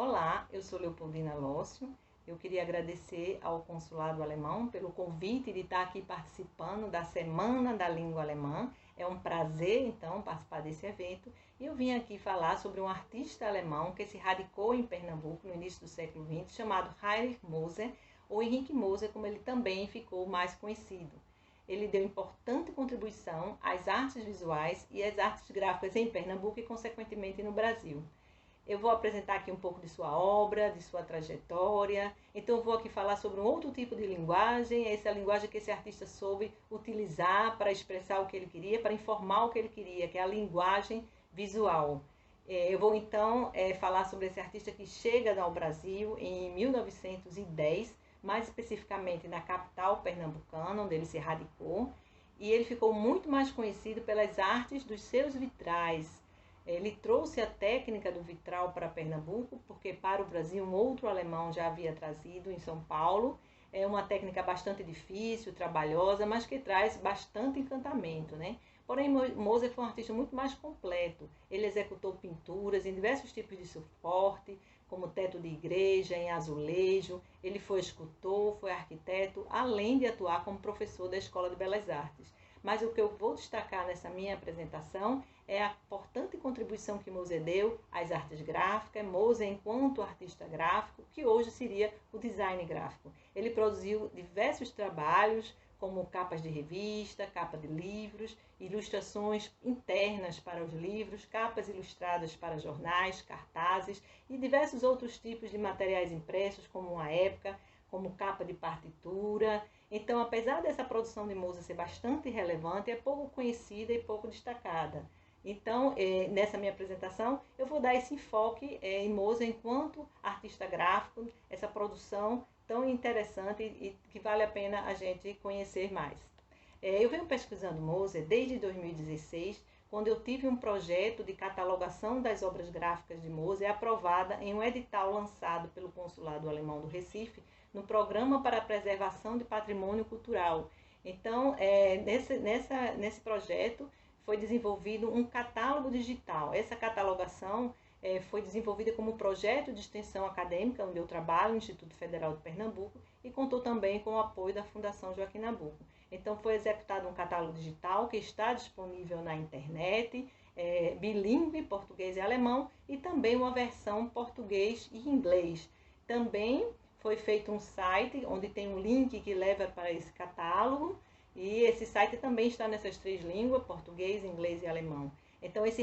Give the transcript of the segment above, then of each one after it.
Olá, eu sou Leopoldina Lócio. Eu queria agradecer ao Consulado Alemão pelo convite de estar aqui participando da Semana da Língua Alemã. É um prazer, então, participar desse evento. E eu vim aqui falar sobre um artista alemão que se radicou em Pernambuco no início do século XX, chamado Heinrich Moser, ou Henrique Moser, como ele também ficou mais conhecido. Ele deu importante contribuição às artes visuais e às artes gráficas em Pernambuco e, consequentemente, no Brasil. Eu vou apresentar aqui um pouco de sua obra, de sua trajetória. Então, eu vou aqui falar sobre um outro tipo de linguagem, essa linguagem que esse artista soube utilizar para expressar o que ele queria, para informar o que ele queria, que é a linguagem visual. Eu vou, então, falar sobre esse artista que chega ao Brasil em 1910, mais especificamente na capital pernambucana, onde ele se radicou, e ele ficou muito mais conhecido pelas artes dos seus vitrais. Ele trouxe a técnica do vitral para Pernambuco, porque para o Brasil um outro alemão já havia trazido em São Paulo. É uma técnica bastante difícil, trabalhosa, mas que traz bastante encantamento, né? Porém, Moser foi um artista muito mais completo. Ele executou pinturas em diversos tipos de suporte, como teto de igreja, em azulejo. Ele foi escultor, foi arquiteto, além de atuar como professor da Escola de Belas Artes. Mas o que eu vou destacar nessa minha apresentação é a importante contribuição que Moser deu às artes gráficas, Moser enquanto artista gráfico, que hoje seria o design gráfico. Ele produziu diversos trabalhos, como capas de revista, capa de livros, ilustrações internas para os livros, capas ilustradas para jornais, cartazes e diversos outros tipos de materiais impressos, como uma época, como capa de partitura. Então, apesar dessa produção de Moser ser bastante relevante, é pouco conhecida e pouco destacada. Então, nessa minha apresentação, eu vou dar esse enfoque em Moser enquanto artista gráfico, essa produção tão interessante e que vale a pena a gente conhecer mais. Eu venho pesquisando Moser desde 2016, quando eu tive um projeto de catalogação das obras gráficas de Moser aprovada em um edital lançado pelo Consulado Alemão do Recife, no Programa para a Preservação de Patrimônio Cultural. Então, nesse projeto foi desenvolvido um catálogo digital. Essa catalogação foi desenvolvida como projeto de extensão acadêmica, onde eu trabalho, no Instituto Federal de Pernambuco, e contou também com o apoio da Fundação Joaquim Nabuco. Então, foi executado um catálogo digital que está disponível na internet, bilíngue, português e alemão, e também uma versão português e inglês. Também foi feito um site onde tem um link que leva para esse catálogo, e esse site também está nessas três línguas, português, inglês e alemão. Então, esse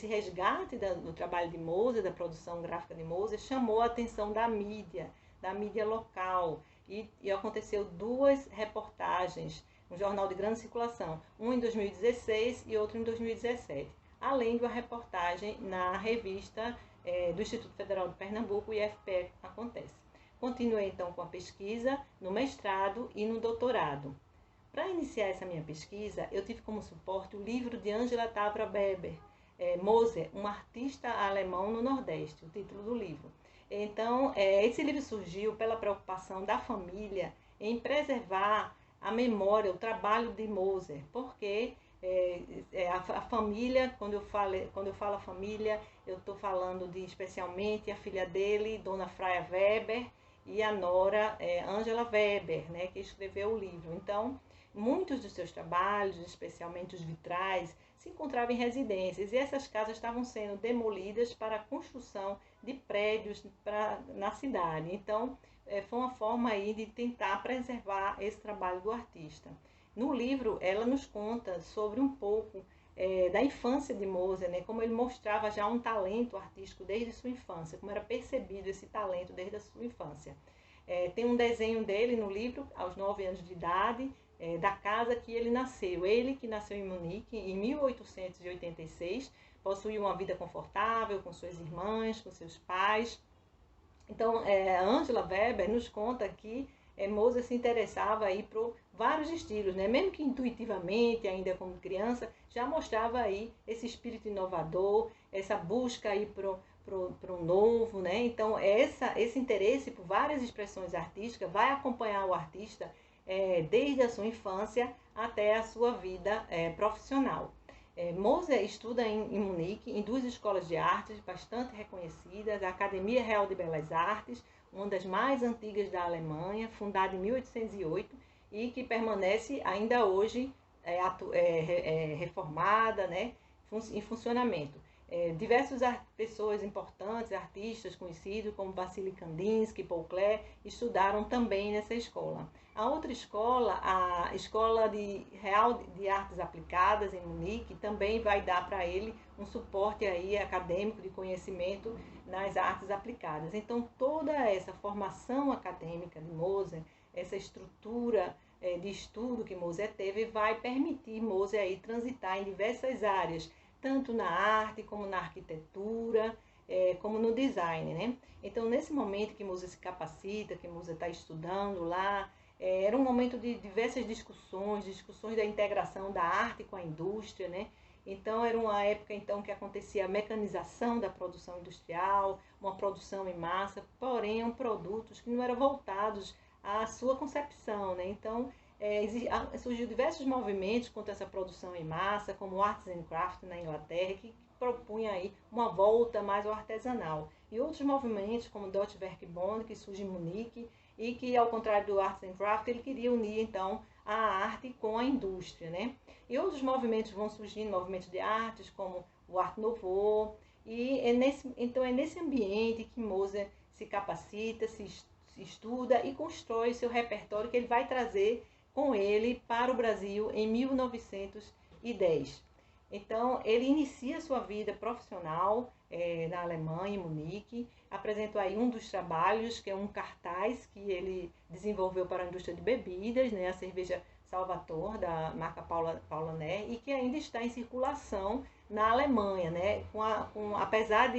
resgate do trabalho de Moser, da produção gráfica de Moser, chamou a atenção da mídia local. E aconteceu duas reportagens, um jornal de grande circulação, um em 2016 e outro em 2017, além de uma reportagem na revista do Instituto Federal de Pernambuco, o IFPE Acontece. Continuei, então, com a pesquisa no mestrado e no doutorado. Para iniciar essa minha pesquisa, eu tive como suporte o livro de Angela Tavra Weber, Moser, um artista alemão no Nordeste, o título do livro. Então, esse livro surgiu pela preocupação da família em preservar a memória, o trabalho de Moser, porque a família, quando eu falo a família, eu estou falando de especialmente a filha dele, Dona Fraia Weber, e a nora Angela Weber, né, que escreveu o livro. Então, muitos dos seus trabalhos, especialmente os vitrais, se encontravam em residências, e essas casas estavam sendo demolidas para a construção de prédios na cidade. Então, foi uma forma aí de tentar preservar esse trabalho do artista. No livro, ela nos conta sobre um pouco da infância de Moser, né, como ele mostrava já um talento artístico desde sua infância, como era percebido esse talento desde a sua infância. Tem um desenho dele no livro, aos 9 anos de idade, da casa que ele nasceu. Ele, que nasceu em Munique em 1886, possuía uma vida confortável com suas irmãs, com seus pais. Então, Angela Weber nos conta que Moser se interessava aí por vários estilos, né? Mesmo que intuitivamente, ainda como criança, já mostrava aí esse espírito inovador, essa busca aí pro novo, né? Então, esse interesse por várias expressões artísticas vai acompanhar o artista desde a sua infância até a sua vida profissional. Moser estuda em Munique, em 2 escolas de artes bastante reconhecidas, a Academia Real de Belas Artes, uma das mais antigas da Alemanha, fundada em 1808 e que permanece ainda hoje reformada, né, em funcionamento. Diversas pessoas importantes, artistas conhecidos como Vassily Kandinsky, Paul Klee, estudaram também nessa escola. A outra escola, a Escola Real de Artes Aplicadas, em Munique, também vai dar para ele um suporte aí acadêmico de conhecimento nas artes aplicadas. Então, toda essa formação acadêmica de Moser, essa estrutura de estudo que Moser teve, vai permitir Moser aí transitar em diversas áreas, tanto na arte, como na arquitetura, como no design, né? Então, nesse momento que Moser se capacita, que Moser está estudando lá, era um momento de diversas discussões da integração da arte com a indústria, né? Então, era uma época então que acontecia a mecanização da produção industrial, uma produção em massa, porém, eram produtos que não eram voltados à sua concepção, né? Então, surgiu diversos movimentos contra essa produção em massa, como o Arts and Crafts na Inglaterra, que propunha aí uma volta mais ao artesanal. E outros movimentos, como o Deutsche Werkbund, que surge em Munique, e que, ao contrário do Arts and Crafts, ele queria unir, então, a arte com a indústria, né? E outros movimentos vão surgindo, movimentos de artes, como o Art Nouveau, e então é nesse ambiente que Moser se capacita, se estuda e constrói seu repertório que ele vai trazer com ele para o Brasil em 1910. Então, ele inicia sua vida profissional na Alemanha, em Munique, apresentou aí um dos trabalhos, que é um cartaz que ele desenvolveu para a indústria de bebidas, né, a cerveja Salvator, da marca Paulaner, e que ainda está em circulação na Alemanha, né, apesar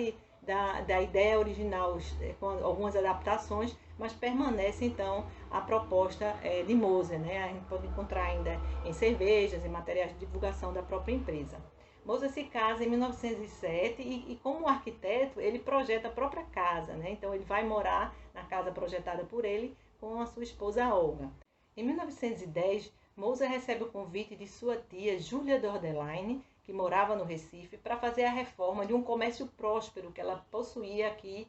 da ideia original, com algumas adaptações, mas permanece então a proposta de Moser, né? A gente pode encontrar ainda em cervejas, em materiais de divulgação da própria empresa. Moser se casa em 1907 e como arquiteto ele projeta a própria casa, né? Então ele vai morar na casa projetada por ele com a sua esposa Olga. Em 1910, Moser recebe o convite de sua tia Júlia Dordeline, que morava no Recife, para fazer a reforma de um comércio próspero que ela possuía aqui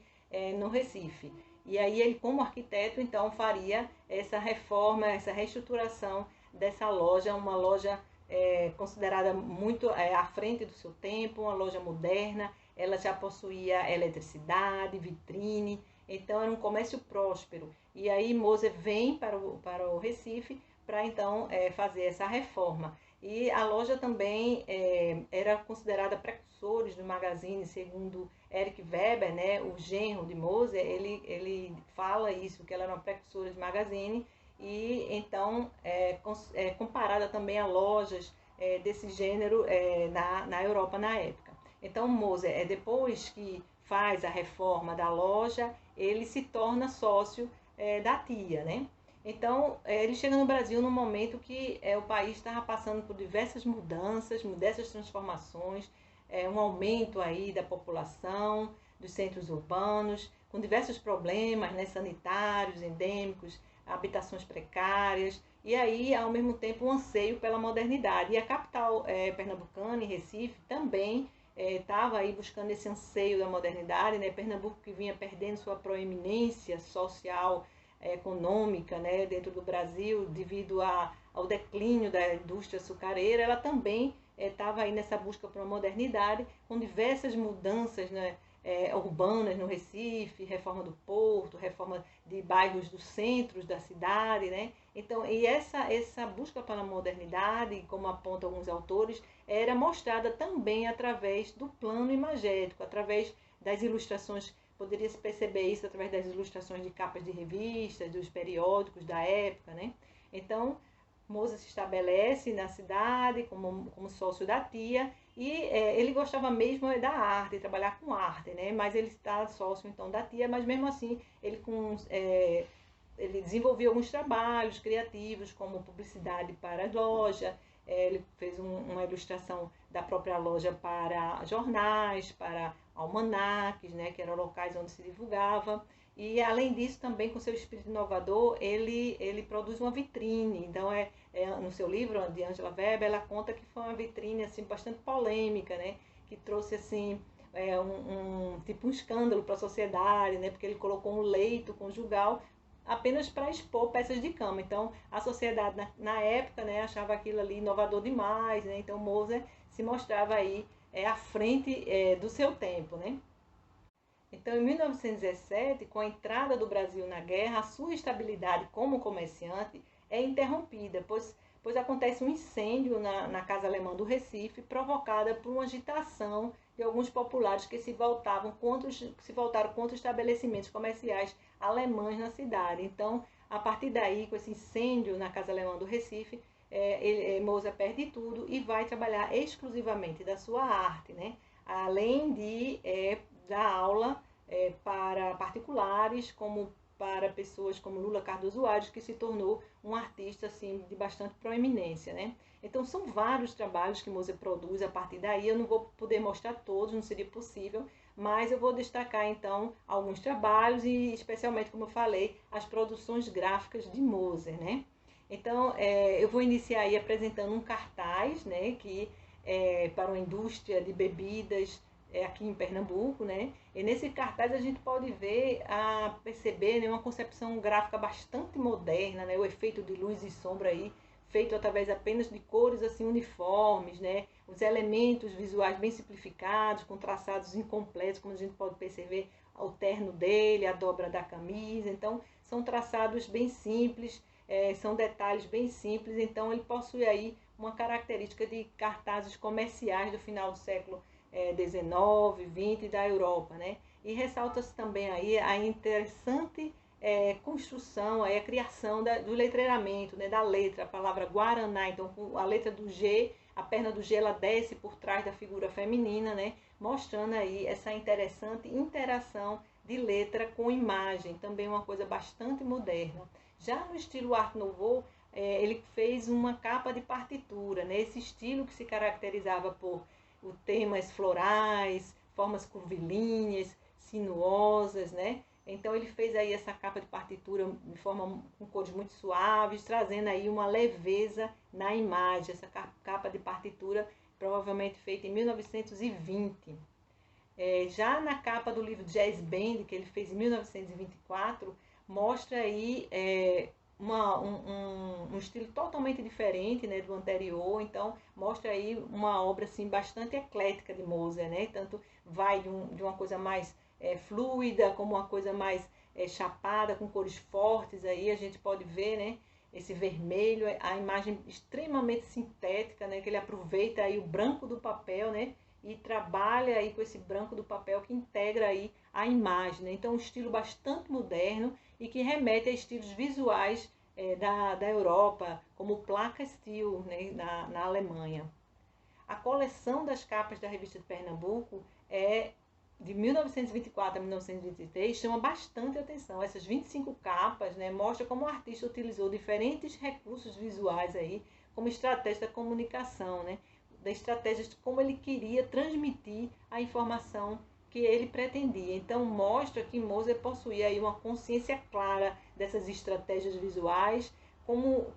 no Recife. E aí ele, como arquiteto, então faria essa reforma, essa reestruturação dessa loja, uma loja considerada muito à frente do seu tempo, uma loja moderna. Ela já possuía eletricidade, vitrine, então era um comércio próspero. E aí Moser vem para o Recife para então fazer essa reforma. E a loja também era considerada precursores do Magazine, segundo Eric Weber, né, o genro de Moser, ele fala isso, que ela era uma precursora de Magazine, e então comparada também a lojas desse gênero na Europa na época. Então Moser, depois que faz a reforma da loja, ele se torna sócio da tia, né? Então, ele chega no Brasil num momento que o país estava passando por diversas mudanças, diversas transformações, um aumento aí da população, dos centros urbanos, com diversos problemas, né, sanitários, endêmicos, habitações precárias, e aí, ao mesmo tempo, um anseio pela modernidade. E a capital pernambucana, em Recife, também estava aí buscando esse anseio da modernidade, né? Pernambuco que vinha perdendo sua proeminência social, econômica, né, dentro do Brasil, devido ao declínio da indústria açucareira, ela também estava aí nessa busca por uma modernidade, com diversas mudanças, né, urbanas no Recife, reforma do porto, reforma de bairros dos centros da cidade, né? Então, e essa busca pela modernidade, como apontam alguns autores, era mostrada também através do plano imagético, através das ilustrações. Poderia se perceber isso através das ilustrações de capas de revistas, dos periódicos da época, né? Então, Moser se estabelece na cidade como sócio da tia e ele gostava mesmo da arte, trabalhar com arte, né? Mas ele está sócio então da tia, mas mesmo assim ele desenvolveu alguns trabalhos criativos, como publicidade para a loja. Ele fez uma ilustração da própria loja para jornais, para almanaques, né, que eram locais onde se divulgava. E além disso, também com seu espírito inovador, ele produz uma vitrine. Então, no seu livro, de Angela Weber, ela conta que foi uma vitrine assim, bastante polêmica, né? Que trouxe assim, tipo um escândalo para a sociedade, né? Porque ele colocou um leito conjugal apenas para expor peças de cama. Então, a sociedade na época, né, achava aquilo ali inovador demais, né? Então, Moser se mostrava aí à frente do seu tempo, né? Então, em 1917, com a entrada do Brasil na guerra, a sua estabilidade como comerciante é interrompida, pois acontece um incêndio na Casa Alemã do Recife, provocada por uma agitação de alguns populares que se voltaram contra estabelecimentos comerciais alemães na cidade. Então, a partir daí, com esse incêndio na Casa Alemã do Recife, Moza perde tudo e vai trabalhar exclusivamente da sua arte, né? Além de dar aula para particulares, como para pessoas como Lula Cardoso Aires, que se tornou um artista assim, de bastante proeminência, né? Então são vários trabalhos que Moser produz a partir daí. Eu não vou poder mostrar todos, não seria possível, mas eu vou destacar então alguns trabalhos e especialmente, como eu falei, as produções gráficas de Moser, né? Então eu vou iniciar aí apresentando um cartaz, né, que para uma indústria de bebidas aqui em Pernambuco, né? E nesse cartaz a gente pode perceber, né, uma concepção gráfica bastante moderna, né? O efeito de luz e sombra aí, feito através apenas de cores assim uniformes, né? Os elementos visuais bem simplificados, com traçados incompletos, como a gente pode perceber, o terno dele, a dobra da camisa. Então, são traçados bem simples, são detalhes bem simples. Então, ele possui aí uma característica de cartazes comerciais do final do século 19, 20 da Europa, né? E ressalta-se também aí a interessante construção, a criação do letreiramento, né? Da letra, a palavra Guaraná. Então, a letra do G, a perna do G, ela desce por trás da figura feminina, né? Mostrando aí essa interessante interação de letra com imagem, também uma coisa bastante moderna. Já no estilo Art Nouveau, ele fez uma capa de partitura, né? Esse estilo que se caracterizava por temas florais, formas curvilíneas, sinuosas, né? Então ele fez aí essa capa de partitura de forma com cores muito suaves, trazendo aí uma leveza na imagem. Essa capa de partitura provavelmente feita em 1920. Já na capa do livro Jazz Band, que ele fez em 1924, mostra aí um estilo totalmente diferente, né, do anterior. Então mostra aí uma obra assim, bastante eclética de Moser, né? Tanto vai de uma coisa mais fluida, como uma coisa mais chapada, com cores fortes. Aí a gente pode ver, né, esse vermelho, a imagem extremamente sintética, né, que ele aproveita aí o branco do papel, né, e trabalha aí com esse branco do papel que integra aí a imagem, né? Então um estilo bastante moderno e que remete a estilos visuais da Europa, como Placa Steel, né, na Alemanha. A coleção das capas da revista de Pernambuco de 1924 a 1923 chama bastante atenção. Essas 25 capas, né, mostram como o artista utilizou diferentes recursos visuais aí como estratégia da comunicação, né, da estratégia de como ele queria transmitir a informação que ele pretendia. Então mostra que Moser possuía aí uma consciência clara dessas estratégias visuais como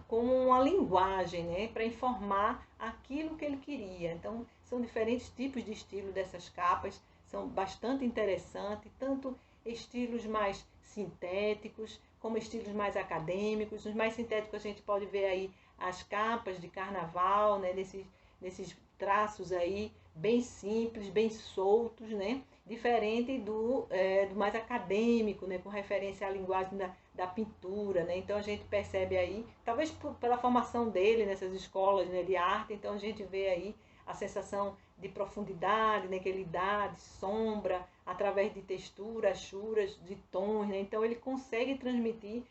uma linguagem, né, para informar aquilo que ele queria. Então são diferentes tipos de estilo dessas capas, são bastante interessantes, tanto estilos mais sintéticos como estilos mais acadêmicos. Nos mais sintéticos a gente pode ver aí as capas de carnaval, né, nesses traços aí bem simples, bem soltos, né? Diferente do mais acadêmico, né? Com referência à linguagem da pintura, né? Então a gente percebe aí, talvez pela formação dele nessas escolas, né, de arte, então a gente vê aí a sensação de profundidade, né, que ele dá, de sombra, através de texturas, churas, de tons, né? Então ele consegue transmitir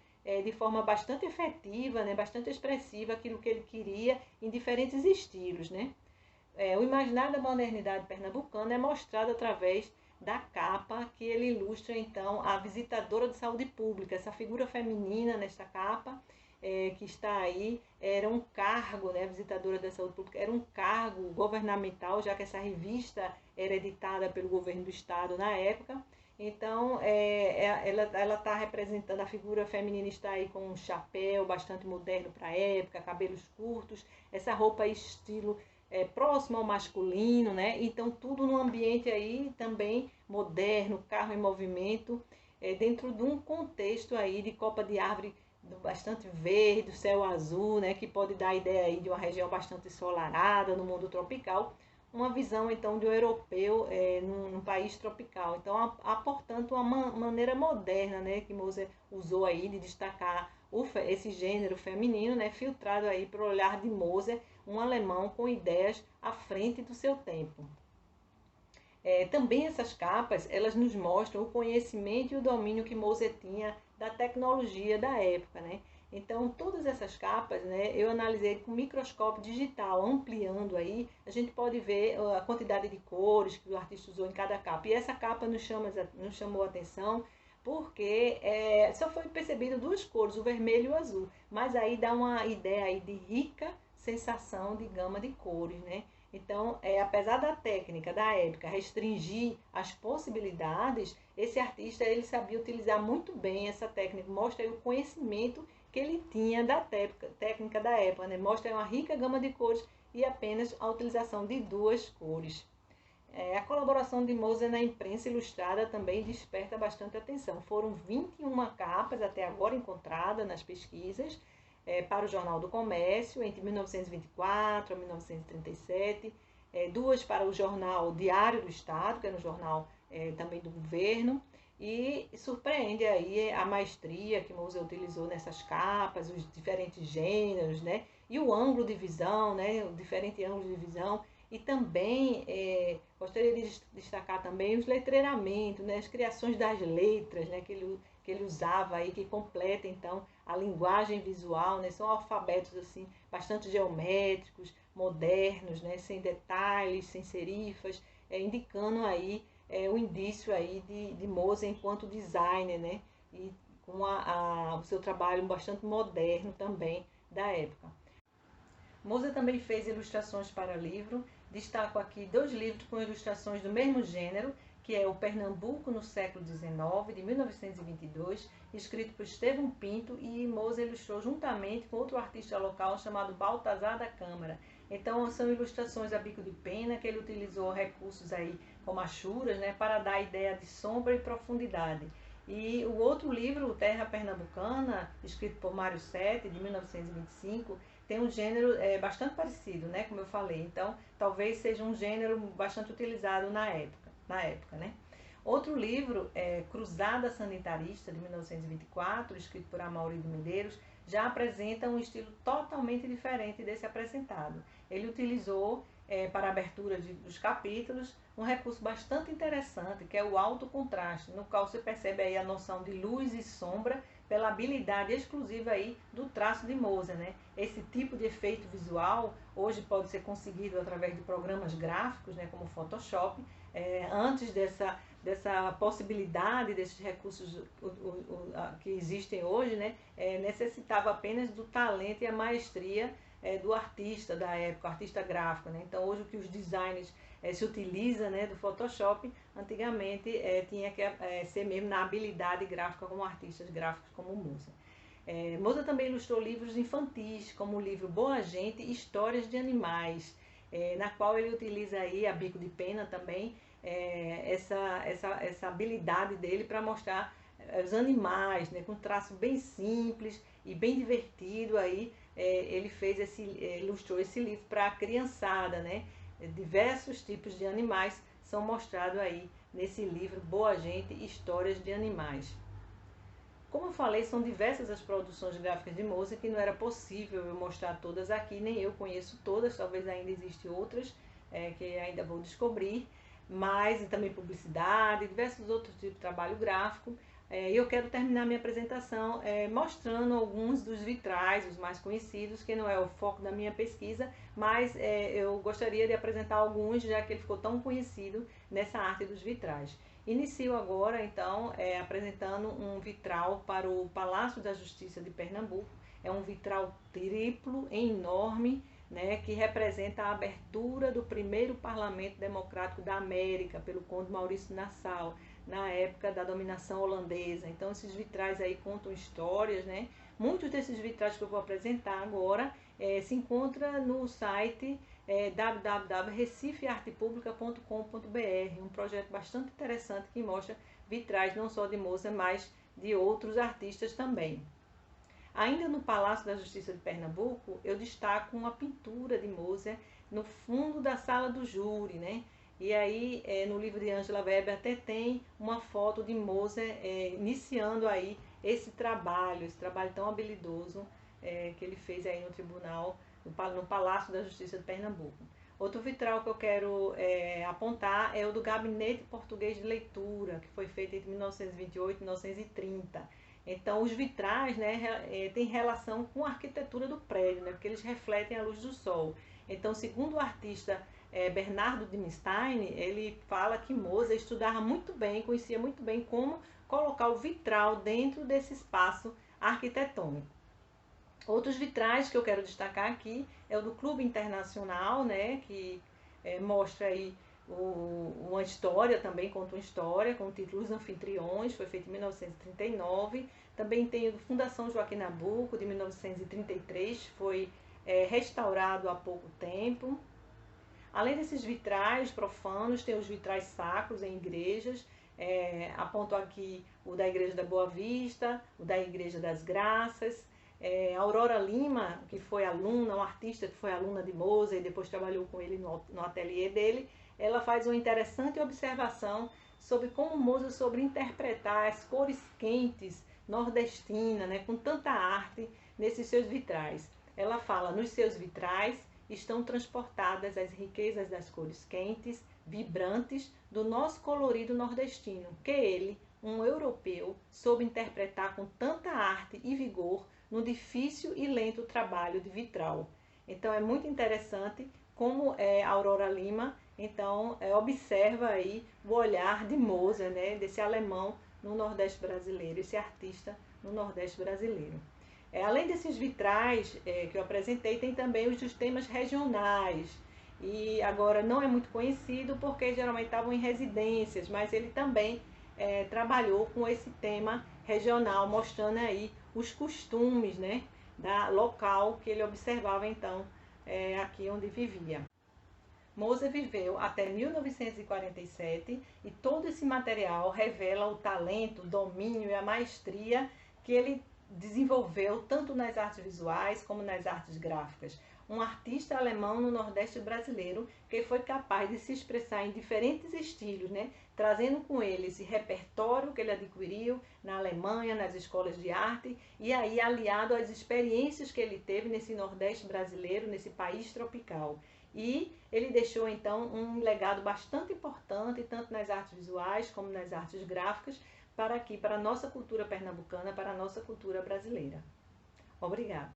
de forma bastante efetiva, né, bastante expressiva aquilo que ele queria em diferentes estilos, né? O imaginário da modernidade pernambucana é mostrado através da capa que ele ilustra, então, a visitadora de saúde pública. Essa figura feminina nesta capa, que está aí, era um cargo, né, visitadora da saúde pública, era um cargo governamental, já que essa revista era editada pelo governo do estado na época. Então, ela está representando, a figura feminina está aí com um chapéu bastante moderno para a época, cabelos curtos, essa roupa estilo próximo ao masculino, né? Então, tudo num ambiente aí também moderno, carro em movimento, dentro de um contexto aí de copa de árvore bastante verde, céu azul, né? Que pode dar a ideia aí de uma região bastante ensolarada no mundo tropical, uma visão então de um europeu num país tropical. Então há portanto uma maneira moderna, né, que Moser usou aí de destacar esse gênero feminino, né, filtrado aí para o olhar de Moser, um alemão com ideias à frente do seu tempo. Também essas capas, elas nos mostram o conhecimento e o domínio que Moser tinha da tecnologia da época, né? Então, todas essas capas, né, eu analisei com microscópio digital, ampliando aí, a gente pode ver a quantidade de cores que o artista usou em cada capa. E essa capa nos chamou a atenção porque só foi percebido duas cores, o vermelho e o azul, mas aí dá uma ideia aí de rica sensação de gama de cores, né? Então, apesar da técnica da época restringir as possibilidades, esse artista ele sabia utilizar muito bem essa técnica, mostra aí o conhecimento que ele tinha da técnica da época, né? Mostra uma rica gama de cores e apenas a utilização de duas cores. A colaboração de Moser na imprensa ilustrada também desperta bastante atenção. Foram 21 capas até agora encontradas nas pesquisas para o Jornal do Comércio, entre 1924 a 1937, duas para o jornal Diário do Estado, que é no jornal também do governo, e surpreende aí a maestria que Moser utilizou nessas capas, os diferentes gêneros, né? E o ângulo de visão, né? O diferente ângulo de visão. E também gostaria de destacar também os letreiramentos, né? As criações das letras, né? Que ele usava aí, que completa então a linguagem visual, né? São alfabetos assim bastante geométricos, modernos, né? Sem detalhes, sem serifas, indicando aí o indício aí de Moser enquanto designer, né? E com o seu trabalho bastante moderno também da época. Moser também fez ilustrações para livro. Destaco aqui dois livros com ilustrações do mesmo gênero, que é o Pernambuco no século XIX, de 1922, escrito por Estevão Pinto, e Moser ilustrou juntamente com outro artista local chamado Baltazar da Câmara. Então são ilustrações a bico de pena, que ele utilizou recursos aí como achuras, né, para dar a ideia de sombra e profundidade. E o outro livro, Terra Pernambucana, escrito por Mário Sete, de 1925, tem um gênero bastante parecido, né, como eu falei. Então, talvez seja um gênero bastante utilizado na época, né? Outro livro, Cruzada Sanitarista, de 1924, escrito por Amaury de Medeiros, já apresenta um estilo totalmente diferente desse apresentado. Ele utilizou, para a abertura dos capítulos, um recurso bastante interessante, que é o alto contraste, no qual você percebe aí a noção de luz e sombra pela habilidade exclusiva aí do traço de Moser, né? Esse tipo de efeito visual hoje pode ser conseguido através de programas gráficos, né, como Photoshop. Antes dessa possibilidade desses recursos que existem hoje, né, necessitava apenas do talento e a maestria do artista da época, artista gráfico, né? Então hoje o que os designers se utiliza, né, do Photoshop, antigamente tinha que ser mesmo na habilidade gráfica como artistas gráficos como Moser. Moser também ilustrou livros infantis, como o livro Boa Gente, Histórias de Animais, na qual ele utiliza aí a bico de pena também, essa habilidade dele para mostrar os animais, né, com traço bem simples e bem divertido. Aí ele ilustrou esse livro para a criançada, né? Diversos tipos de animais são mostrados aí nesse livro Boa Gente, Histórias de Animais. Como eu falei, são diversas as produções gráficas de Moser, que não era possível eu mostrar todas aqui, nem eu conheço todas, talvez ainda existem outras que ainda vou descobrir, mas também publicidade, diversos outros tipos de trabalho gráfico. Eu quero terminar minha apresentação mostrando alguns dos vitrais, os mais conhecidos, que não é o foco da minha pesquisa, mas eu gostaria de apresentar alguns, já que ele ficou tão conhecido nessa arte dos vitrais. Inicio agora, então, apresentando um vitral para o Palácio da Justiça de Pernambuco. É um vitral triplo, enorme, né, que representa a abertura do primeiro parlamento democrático da América pelo conde Maurício Nassau, na época da dominação holandesa. Então esses vitrais aí contam histórias, né? Muitos desses vitrais que eu vou apresentar agora se encontra no site www.recifeartepublica.com.br, um projeto bastante interessante que mostra vitrais não só de Mozart, mas de outros artistas também. Ainda no Palácio da Justiça de Pernambuco, eu destaco uma pintura de Mozart no fundo da sala do júri, né? E aí, no livro de Angela Weber até tem uma foto de Mozart iniciando aí esse trabalho tão habilidoso que ele fez aí no tribunal, no Palácio da Justiça de Pernambuco. Outro vitral que eu quero apontar é o do Gabinete Português de Leitura, que foi feito entre 1928 e 1930. Então, os vitrais, né, têm relação com a arquitetura do prédio, né, porque eles refletem a luz do sol. Então, segundo o artista Bernardo Dimenstein, ele fala que Mozart estudava muito bem, conhecia muito bem como colocar o vitral dentro desse espaço arquitetônico. Outros vitrais que eu quero destacar aqui é o do Clube Internacional, né, que mostra aí uma história, também conta uma história com o título Os Anfitriões, foi feito em 1939. Também tem o Fundação Joaquim Nabuco, de 1933, foi restaurado há pouco tempo. Além desses vitrais profanos, tem os vitrais sacros em igrejas. Aponto aqui o da Igreja da Boa Vista, o da Igreja das Graças. Aurora Lima, que foi aluna, uma artista que foi aluna de Mozart e depois trabalhou com ele no ateliê dele, ela faz uma interessante observação sobre como Mozart soube interpretar as cores quentes nordestinas, né, com tanta arte nesses seus vitrais. Ela fala, nos seus vitrais estão transportadas as riquezas das cores quentes, vibrantes do nosso colorido nordestino, que ele, um europeu, soube interpretar com tanta arte e vigor no difícil e lento trabalho de vitral. Então é muito interessante como a Aurora Lima então observa aí o olhar de Mozart, né, desse alemão no Nordeste brasileiro, esse artista no Nordeste brasileiro. Além desses vitrais que eu apresentei, tem também os dos temas regionais. E agora não é muito conhecido porque geralmente estavam em residências, mas ele também trabalhou com esse tema regional, mostrando aí os costumes, né, da local que ele observava então aqui onde vivia. Mozart viveu até 1947 e todo esse material revela o talento, o domínio e a maestria que ele desenvolveu tanto nas artes visuais como nas artes gráficas. Um artista alemão no Nordeste brasileiro que foi capaz de se expressar em diferentes estilos, né? Trazendo com ele esse repertório que ele adquiriu na Alemanha, nas escolas de arte, e aí aliado às experiências que ele teve nesse Nordeste brasileiro, nesse país tropical. E ele deixou então um legado bastante importante, tanto nas artes visuais como nas artes gráficas, para aqui, para a nossa cultura pernambucana, para a nossa cultura brasileira. Obrigada.